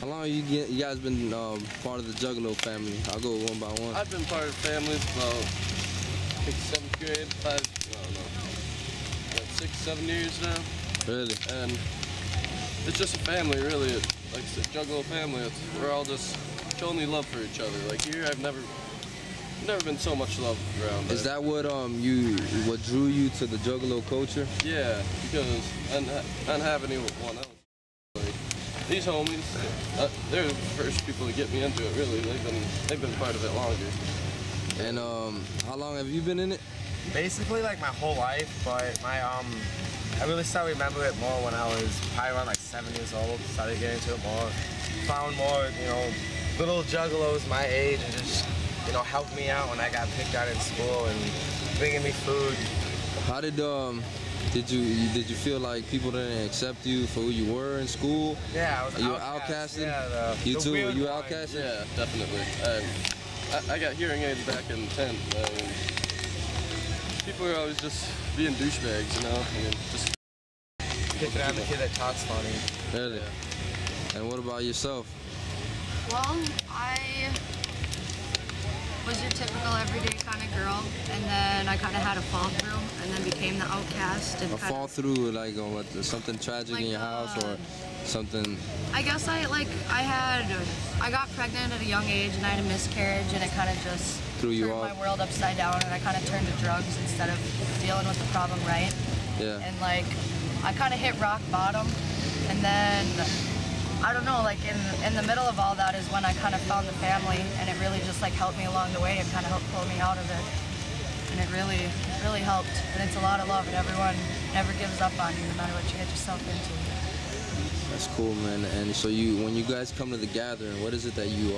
How long have you guys been part of the Juggalo family? I'll go one by one. I've been part of the family about, I think, 7th grade, 6, 7 years now. Really? And it's just a family, really. Like I said, Juggalo family. We're all just showing love for each other. Like here, I've never been so much love around. Is that what what drew you to the Juggalo culture? Yeah, because I don't have anyone else. Like, these homies, they're the first people to get me into it. Really, they've been part of it longer. And how long have you been in it? Basically, like my whole life, but I really started to remember it more when I was probably around like 7 years old. Started getting into it more, found more, little juggalos my age, and just, helped me out when I got picked on in school and bringing me food. How did you feel like people didn't accept you for who you were in school? Yeah, I was you were outcasted. Yeah, you too. Were you one. outcasted? Yeah, definitely. I got hearing aids back in 10th. People are always just being douchebags, just picking on the kid that talks funny. Really? Yeah. And what about yourself? Well, I was your typical everyday kind of girl, and then I kind of had a fall through, and then became the outcast. And a fall through, like on what? Something tragic like, in your house, or something? I guess I got pregnant at a young age, and I had a miscarriage, and it kind of just threw you turned off. my world upside down, and I kind of turned to drugs instead of dealing with the problem right. Yeah. And like, I kind of hit rock bottom, and then I don't know, like in the middle of all that is when I kind of found the family, and it really just like helped me along the way and kind of helped pull me out of it. And it really helped. And it's a lot of love, and everyone never gives up on you no matter what you get yourself into. That's cool, man. And so when you guys come to the gathering, what is it that you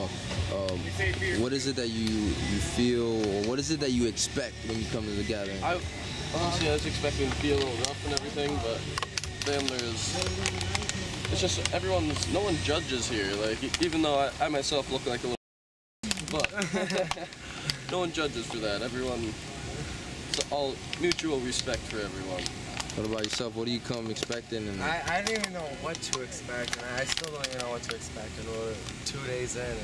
what is it that you feel, or what is it that you expect when you come to the gathering? Honestly, I was expecting to be a little rough and everything, but then it's just no one judges here. Like, even though I myself look like a little, but no one judges for that. It's all mutual respect for everyone. What about yourself? What do you come expecting? And I didn't even know what to expect, and I still don't even know what to expect. And we're 2 days in.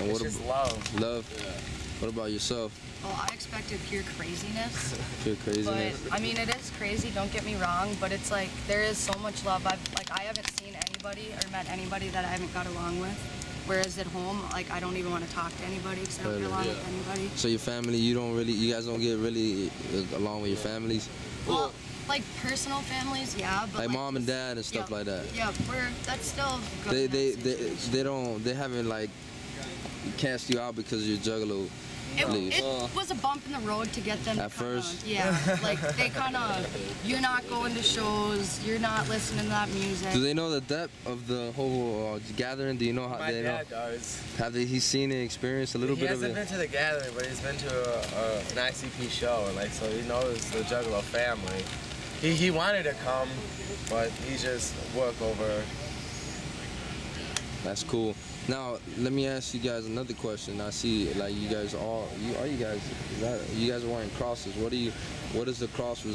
It's just love. Love? Yeah. What about yourself? Well, I expected pure craziness. Pure craziness? But, I mean, it is crazy, don't get me wrong, but it's like, there is so much love. I haven't seen anybody or met anybody that I haven't got along with. Whereas at home, like, I don't even want to talk to anybody because I don't get along with anybody. So your family, you guys don't get really along with your families? Well, like personal families, yeah, but like mom and dad and stuff like that. Yeah, that's still good. They haven't like cast you out because you're Juggalo. It was a bump in the road to get them at first. Yeah, like they kind of, you're not going to shows, you're not listening to that music. Do they know the depth of the whole gathering? Do you know how My dad does. Have he seen and experienced a little bit of it? He hasn't been to the gathering, but he's been to an ICP show, and like, so he knows the Juggalo family. He wanted to come, but he just worked over. That's cool. Now, let me ask you guys another question. I see, like, you guys are wearing crosses. What does the cross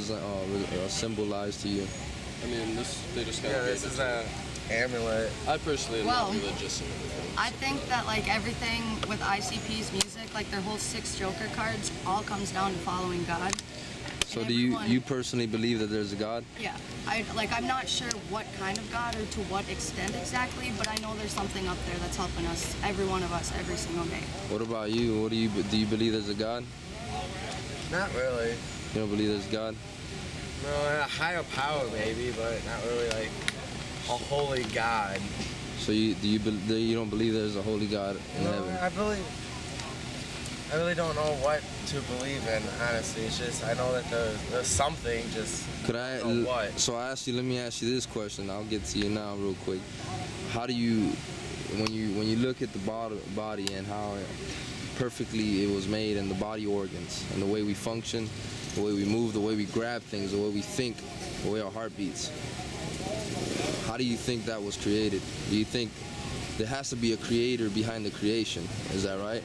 symbolize to you? I mean, they just got this is an amulet. I personally am not religious. I think that like everything with ICP's music, like their whole 6 Joker cards, all comes down to following God. So do you personally believe that there's a God? Yeah, I'm not sure what kind of God or to what extent exactly, but I know there's something up there that's helping us, every one of us, every single day. What about you? Do you believe there's a God? Not really. You don't believe there's a God? No, a higher power maybe, but not really like a holy God. So you don't believe there's a holy God in heaven? I really don't know what to believe in, honestly. It's just, I know that there's something, just what. So let me ask you this question. I'll get to you now real quick. How do you, when you look at the body and how perfectly it was made, and the body organs, and the way we function, the way we move, the way we grab things, the way we think, the way our heart beats, how do you think that was created? Do you think there has to be a creator behind the creation? Is that right?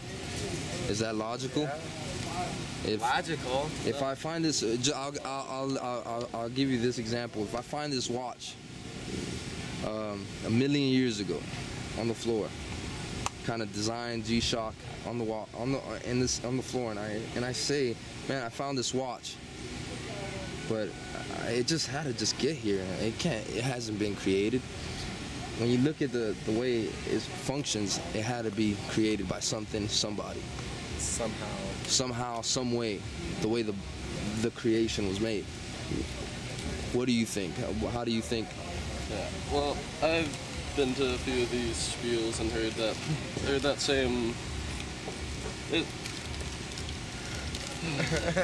Is that logical? Yeah. Logical. If I find this, I'll give you this example. If I find this watch 1,000,000 years ago, on the floor, kind of designed G-Shock on the wall, on the floor, and I say, man, I found this watch, but it just had to just get here. It hasn't been created. When you look at the way it functions, it had to be created by something, somebody. Somehow, some way, the way the creation was made. What do you think? How do you think? Yeah, well, I've been to a few of these spiels and heard that same.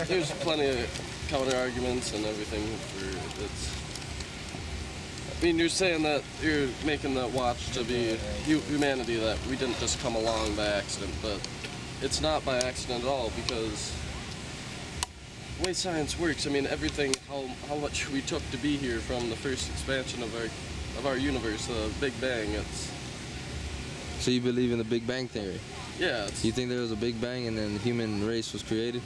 There's plenty of counter arguments and everything for it's. I mean, you're saying that you're making that watch to be humanity, that we didn't just come along by accident, but it's not by accident at all, because the way science works, I mean, everything, how much we took to be here from the first expansion of our universe, the Big Bang, it's... So you believe in the Big Bang theory? Yeah. You think there was a Big Bang and then the human race was created?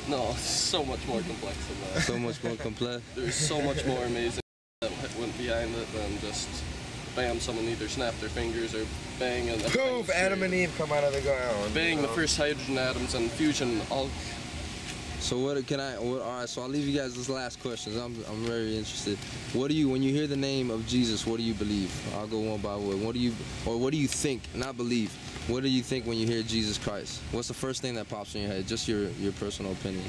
No, it's so much more complex than that. So much more complex? There's so much more amazing that went behind it than just bam, someone either snapped their fingers or bang and poof, Adam and Eve come out of the ground. Bang, the first hydrogen atoms and fusion all. So all right, so I'll leave you guys this last question. I'm very interested. What do you, when you hear the name of Jesus, what do you believe? I'll go one by one. What do you think, not believe, what do you think when you hear Jesus Christ? What's the first thing that pops in your head? Just your personal opinion.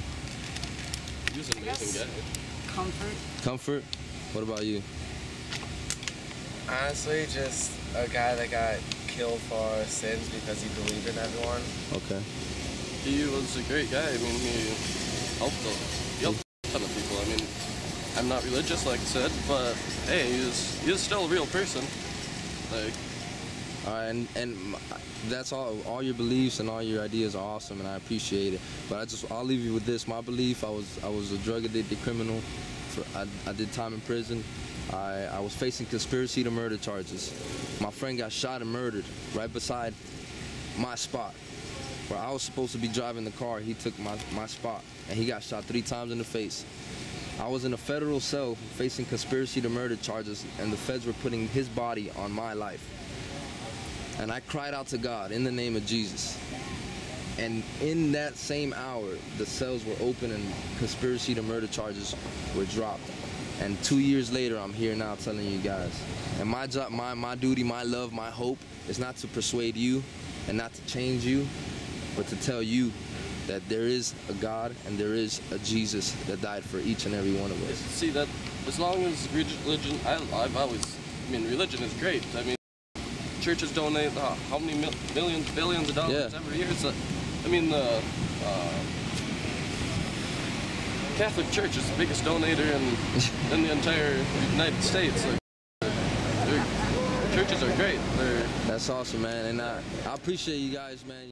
He was an amazing guy. Comfort. Comfort? What about you? Honestly, just a guy that got killed for our sins because he believed in everyone. Okay. He was a great guy. I mean, he helped a ton of people. I mean, I'm not religious, like I said, but hey, he is still a real person. Like. All right, and that's all your beliefs and all your ideas are awesome, and I appreciate it. But I'll leave you with this. My belief: I was a drug addicted criminal. I did time in prison. I was facing conspiracy to murder charges. My friend got shot and murdered right beside my spot. Where I was supposed to be driving the car, he took my spot, and he got shot 3 times in the face. I was in a federal cell facing conspiracy to murder charges, and the feds were putting his body on my life. And I cried out to God in the name of Jesus. And in that same hour, the cells were open and conspiracy to murder charges were dropped. And 2 years later, I'm here now telling you guys. And my job, my duty, my love, my hope is not to persuade you and not to change you, but to tell you that there is a God and there is a Jesus that died for each and every one of us. See, that as long as religion, I've always, I mean, religion is great. I mean, churches donate how many millions, billions of dollars every year. So, I mean, the Catholic Church is the biggest donator in the entire United States. Like, churches are great. That's awesome, man, and I appreciate you guys, man.